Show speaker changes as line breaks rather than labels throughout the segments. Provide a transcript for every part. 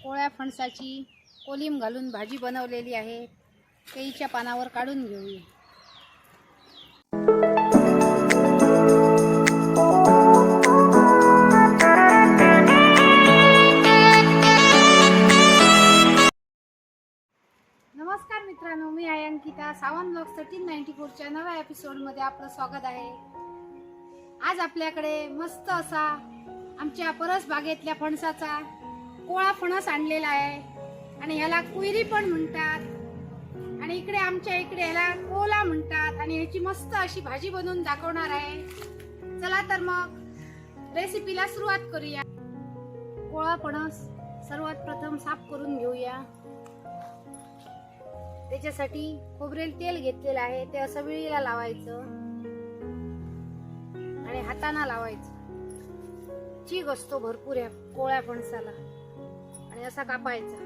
कोळ्या फणसाची कोलिम घालून भाजी बनवलेली आहे. केळीच्या पानावर काढून घेऊया. नमस्कार मित्रांनो, मी आहे अंकिता. सावंत ब्लॉग्स 1394च्या नव्या एपिसोडमध्ये आपलं स्वागत आहे. आज आपल्याकडे मस्त असा आमच्या परस बागेतल्या फणसाचा कोळा फणस आणलेला आहे आणि ह्याला कुयरी पण म्हणतात आणि इकडे आमच्या इकडे ह्याला कोला म्हणतात आणि ह्याची मस्त अशी भाजी बनवून दाखवणार आहे. चला तर मग रेसिपीला सुरुवात करूया. कोळा फणस सर्वात प्रथम साफ करून घेऊया. त्याच्यासाठी खोबरेल तेल घेतलेलं आहे. ते असं विळीला लावायचं आणि हाताना लावायचं. चीक असतो भरपूर या कोळ्या फणसाला आणि असा कापायचा.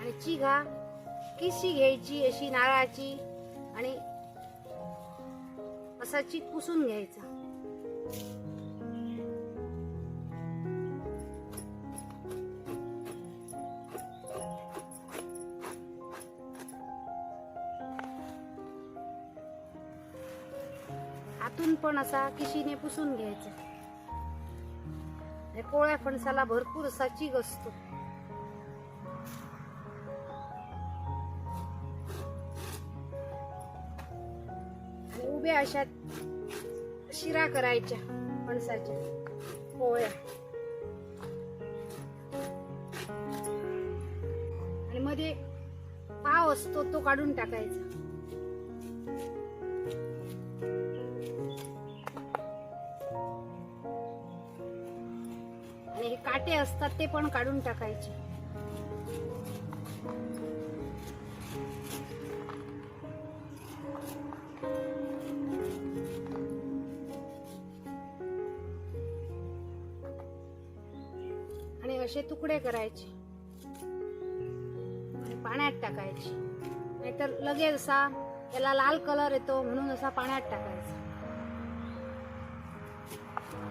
आणि चीक हा किशी घ्यायची अशी नारळाची आणि असा चीक पुसून घ्यायचा. हातून पण असा किशीने पुसून घ्यायचा. कोळ्या फणसाला भरपूर असा चीक असतो. आणि उभ्या अशा शिरा करायच्या फणसाच्या पोळ्या आणि मध्ये पाव असतो तो काढून टाकायचा. आणि हे काटे असतात ते पण काढून टाकायचे. आणि असे तुकडे करायचे आणि पाण्यात टाकायचे. नाहीतर लगेच असा त्याला लाल कलर येतो म्हणून असा पाण्यात टाकायचा.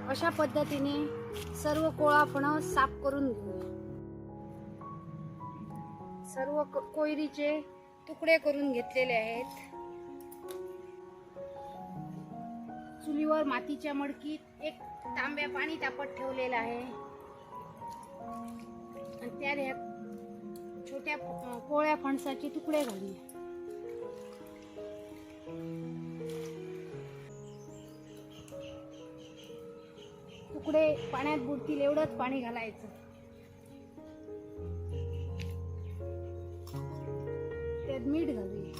अशा पद्धतीने सर्व कोळा फणस साफ करून घेऊ. सर्व कोयरीचे तुकडे करून घेतलेले आहेत. चुलीवर मातीच्या मडकीत एक तांब्या पाणी तापत ठेवलेलं आहे आणि त्यात छोट्या कोळ्या फणसाचे तुकडे घालूया. तुकडे पाण्यात बुडतील एवढंच पाणी घालायचं. त्यात मीठ घालूया.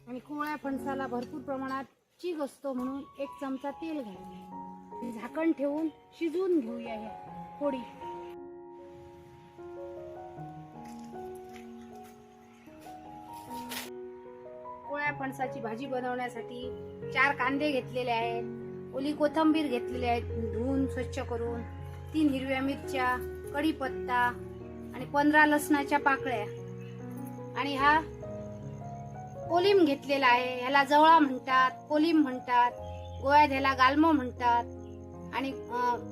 आणि कोळ्या फणसाला भरपूर प्रमाणात चीक असतो म्हणून एक चमचा तेल घालूया. झाकण ठेवून शिजवून घेऊया ह्या फोडी. कोळ्या फणसाची भाजी बनवण्यासाठी 4 कांदे घेतलेले आहेत. ओली कोथिंबीर घेतलेली आहे धुवून स्वच्छ करून. 3 हिरव्या मिरच्या, कढीपत्ता आणि 15 लसणाच्या पाकळ्या. आणि हा कोलिम घेतलेला आहे. ह्याला जवळा म्हणतात, कोलिम म्हणतात. गोव्यात ह्याला गालमो म्हणतात आणि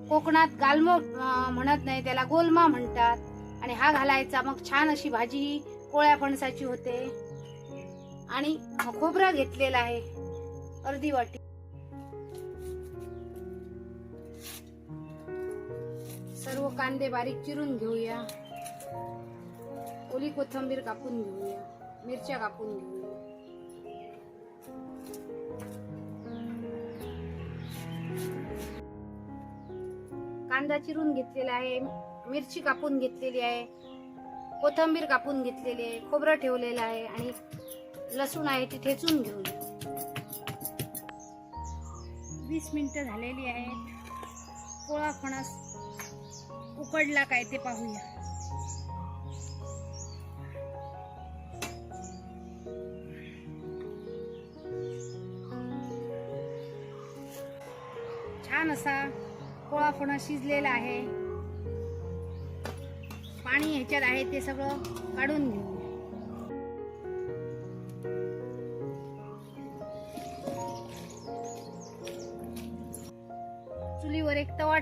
कोकणात गालमो म्हणत नाही, त्याला गोलमा म्हणतात. आणि हा घालायचा. मग छान अशी भाजी ही कोळ्या फणसाची होते. आणि खोबरं घेतलेलं आहे अर्धी वाटी. सर्व कांदे बारीक चिरून घेऊया. ओली कोथिंबीर कापून घेऊया. मिरच्या कापून घेऊया. कांदा चिरून घेतलेला आहे. मिरची कापून घेतलेली आहे. कोथिंबीर कापून घेतलेली आहे. खोबरं ठेवलेलं आहे आणि लसूण आहे ती ठेचून घेऊया. 20 मिनिटं झालेली आहेत. कोळा फणस उकडला काय ते पाहूया. छान असा कोळा फणस शिजलेला आहे. पाणी ह्याच्यात आहे ते सगळं काढून घेऊ.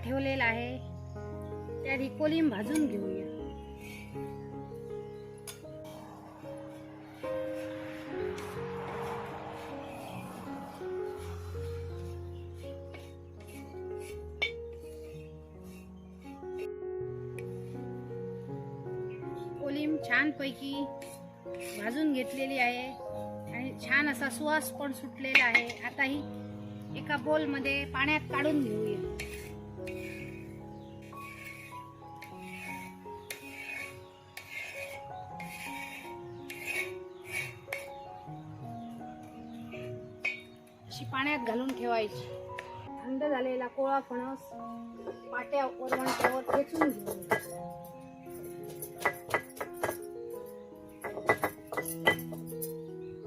ठेवलेला आहे त्यात ही कोलिंब भाजून घेऊया. कोलिंब छानपैकी भाजून घेतलेली आहे आणि छान असा सुवास पण सुटलेला आहे. आता ही एका बोल मध्ये पाण्यात काढून घेऊया. अशी पाण्यात घालून ठेवायची. थंड झालेला कोळा फणस पाट्या वरवंट्यावर ठेचून घेऊया.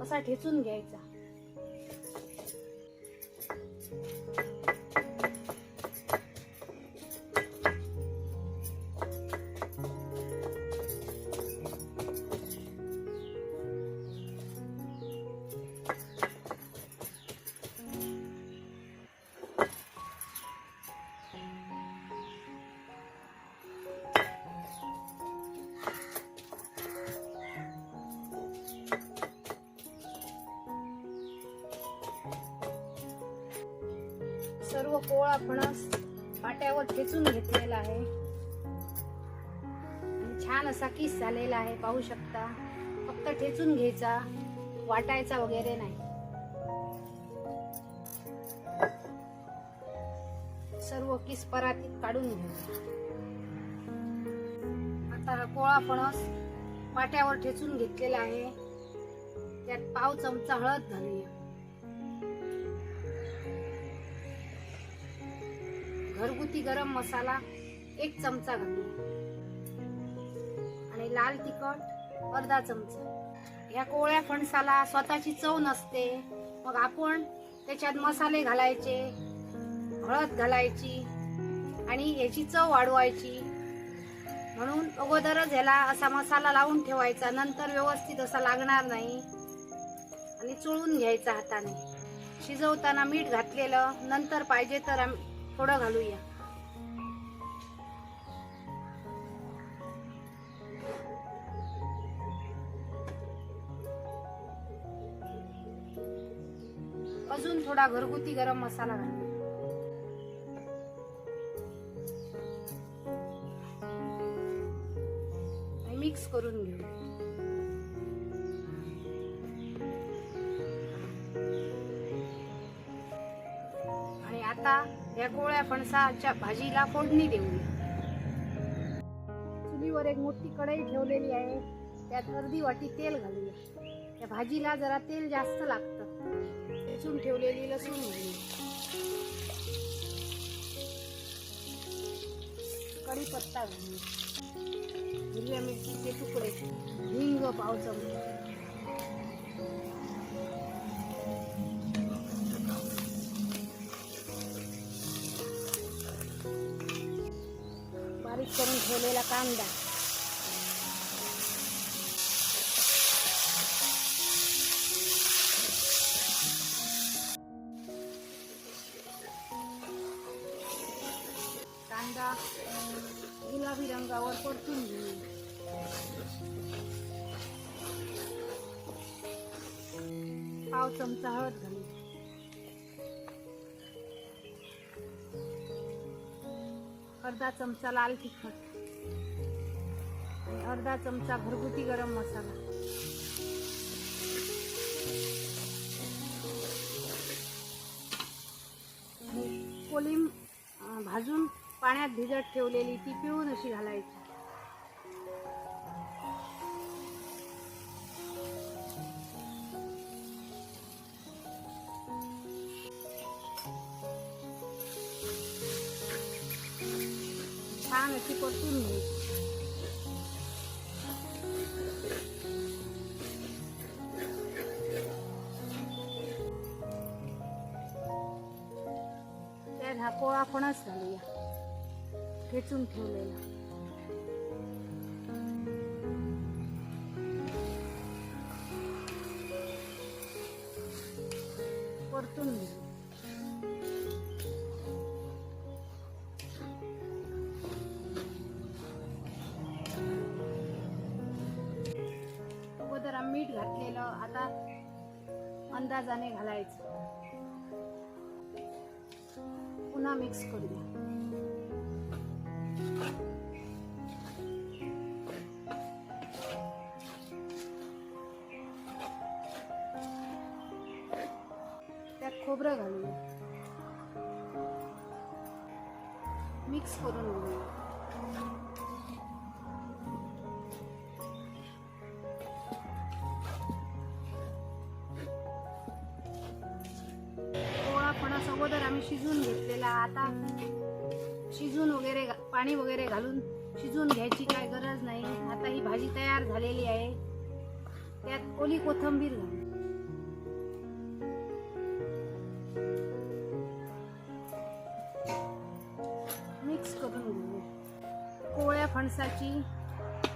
असा ठेचून घ्यायचा. सर्व कोळा फणस पाट्यावर ठेचून घेतलेला आहे. छान असा किस झालेला आहे, पाहू शकता. फक्त ठेचून घ्यायचा, वाटायचा वगैरे नाही. सर्व किस परातीत काढून घ्यायचा. आता कोळा फणस पाट्यावर ठेचून घेतलेला आहे. त्यात पाव चमचा हळद घालूया. घरगुती गरम मसाला 1 चमचा घालूया आणि लाल तिखट अर्धा चमचा. या कोळ्या फणसाला स्वतःची चव नसते, मग आपण त्याच्यात मसाले घालायचे, हळद घालायची आणि याची चव वाढवायची. म्हणून अगोदरच ह्याला असा मसाला लावून ठेवायचा, नंतर व्यवस्थित असा लागणार नाही. आणि चोळून घ्यायचा हाताने. शिजवताना मीठ घातलेलं, नंतर पाहिजे तर थोडं घालूया. अजून थोडा घरगुती गरम मसाला घालूया. मिक्स करून घेऊ. आणि आता या कोळ्या फणसाच्या भाजीला फोडणी देऊया. चुलीवर एक मोठी कढई ठेवलेली आहे, त्यात अर्धी वाटी तेल घालूया. या भाजीला जरा तेल जास्त लागतं. ठेचून ठेवलेली लसूण घालूया. कढीपत्ता घालूया. हिरव्या मिरचीचे तुकडे, हिंग पाव चमचा, बारीक करून ठेवलेला कांदा, कांदा गुलाबी रंगावर परतून घेऊ. पाव चमचा हळद घालू. अर्धा चमचा लाल तिखट आणि अर्धा चमचा घरगुती गरम मसाला. कोलिंब भाजून पाण्यात भिजत ठेवलेली ती पिळून अशी घालायची. छान अशी परतून घ्यायची. त्यात हा कोळा फणस घालूया, ठेचून ठेवलेला. परतून घेऊ. घातलेलं आता अंदाजाने घालायचं. पुन्हा मिक्स करूया. त्यात खोबरं घालूया. मिक्स करून घेऊया. फणस अगोदर आम्ही शिजून घेतलेला, आता शिजून वगैरे पाणी वगैरे घालून शिजून घ्यायची काय गरज नाही. आता ही भाजी तयार झालेली आहे. त्यात ओली कोथिंबीर घालू. मिक्स करून घेऊ. कोवळ्या फणसाची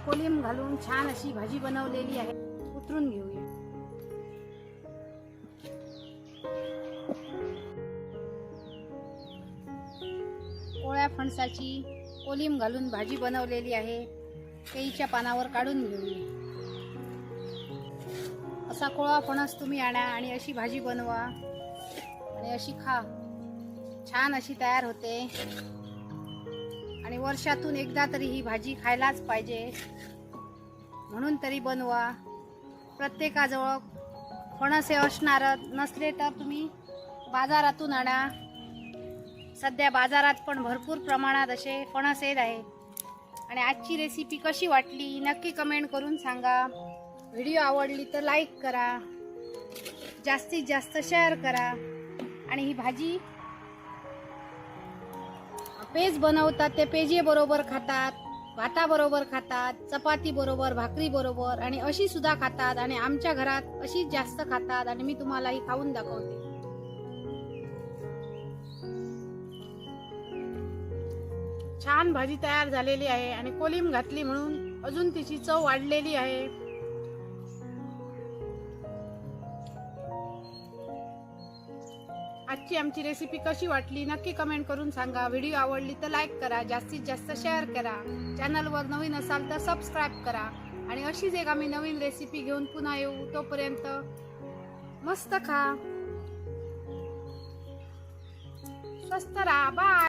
कोलिम घालून छान अशी भाजी बनवलेली आहे. उतरून घेऊया. कोवळ्या फणसाची कोलिम घालून भाजी बनवलेली आहे. केळीच्या पानावर काढून घेऊया. असा कोवळा फणस तुम्ही आणा आणि अशी भाजी बनवा आणि अशी खा. छान अशी तयार होते आणि वर्षातून एकदा तरी ही भाजी खायलाच पाहिजे. म्हणून तरी बनवा. प्रत्येकाजवळ फणस हे असणार, नसले तर तुम्ही बाजारातून आणा. सध्या बाजारात पण भरपूर प्रमाणात असे फणस येत आहे. आणि आजची रेसिपी कशी वाटली नक्की कमेंट करून सांगा. व्हिडिओ आवडली तर लाईक करा, जास्तीत जास्त शेअर करा. आणि ही भाजी पेज बनवतात ते पेजे बरोबर खातात, भाताबरोबर खातात, चपाती बरोबर, भाकरी बरोबर आणि अशी सुद्धा खातात. आणि आमच्या घरात अशीच जास्त खातात आणि मी तुम्हाला ही खाऊन दाखवते. छान भाजी तयार झालेली आहे आणि कोलिम घातली म्हणून अजून तिची चव वाढलेली आहे. आजची आमची रेसिपी कशी वाटली नक्की कमेंट करून सांगा. व्हिडिओ आवडली तर लाईक करा, जास्तीत जास्त शेअर करा. चॅनलवर नवीन असाल तर सबस्क्राईब करा. आणि अशीच एक आम्ही नवीन रेसिपी घेऊन पुन्हा येऊ. तोपर्यंत मस्त खा, स्वस्त राहा. बाय.